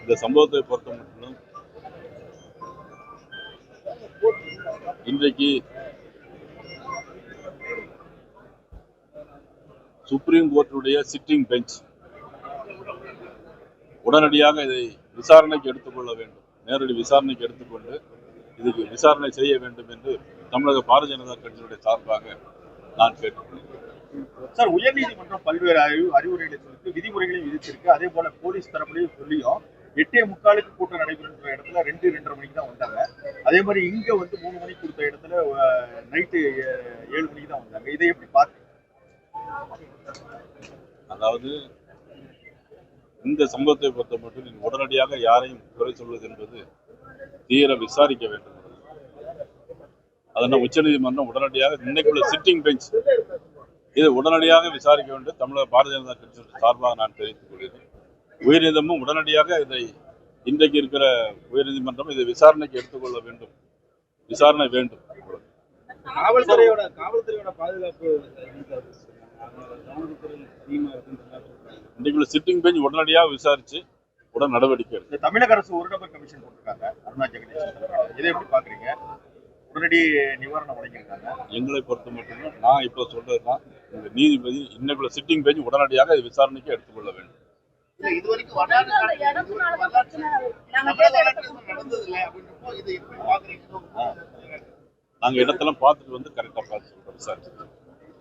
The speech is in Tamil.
இந்த சம்பவத்தை பொறுத்த மட்டும் இன்றைக்கு சுப்ரீம் கோர்ட்டுடைய சிட்டிங் பெஞ்ச் உடனடியாக இதை விசாரணைக்கு எடுத்துக்கொள்ள வேண்டும், நேரடி விசாரணைக்கு எடுத்துக்கொண்டு இதுக்கு விசாரணை செய்ய வேண்டும் என்று தமிழக பாரதிய ஜனதா கட்சியினுடைய சார்பாக நான் கேட்டுக்கொள்கிறேன். சார், உயர்நீதிமன்றம் பல்வேறு அறிவுரைகளை சொல்லிட்டு விதிமுறைகளையும் விதிச்சிருக்கு. அதே போல போலீஸ் தரப்புலையும் சொல்லியும் 8:45 கூட்டம் நடைபெறுன்ற இடத்துல 2-2:30 மணிக்கு தான் வந்தாங்க. அதே மாதிரி இங்க 3 மணிக்கு கொடுத்த இடத்துல நைட்டு 7 மணிக்கு தான் வந்தாங்க. இதை எப்படி பார்த்து? அதாவது இந்த சம்பவத்தை பொறுத்த மட்டும் நீங்கள் உடனடியாக யாரையும் குறை சொல்வது என்பது தீர விசாரிக்க வேண்டும். அதனால் உச்சநீதிமன்றம் உடனடியாக இன்னைக்குள்ள சிட்டிங் பெஞ்ச் இதை உடனடியாக விசாரிக்க வேண்டும் தமிழக பாரதிய ஜனதா கட்சியின் சார்பாக நான் தெரிவித்துக் கொள்கிறேன். உயர்நீதிமன்றம் உடனடியாக இதை இன்றைக்கு இருக்கிற உயர்நீதிமன்றம் இதை விசாரணைக்கு எடுத்துக்கொள்ள வேண்டும், விசாரணை வேண்டும். காவல்துறையோட பாதுகாப்பு இன்றைக்குள்ள சிட்டிங் பெஞ்ச் உடனடியாக விசாரிச்சு உடன் நடவடிக்கை எடுக்கும். தமிழக அரசு ஒரு நபர் கமிஷன் போட்டிருக்காங்க, அருணா ஜெகதீஷ். இதை எப்படி பாக்குறீங்க? உடனடி நிவாரணம் வழங்கியிருக்காங்க. எங்களை பொறுத்த மட்டும் நான் இப்போ சொல்றதுதான், இந்த நீதிபதி இன்னைக்குள்ள சிட்டிங் பெஞ்ச் உடனடியாக விசாரணைக்கு எடுத்துக்கொள்ள வேண்டும். நாங்க இடத்தெல்லாம் பார்த்துட்டு வந்து கரெக்டா பார்த்து சொல்றோம், விசாரிச்சு.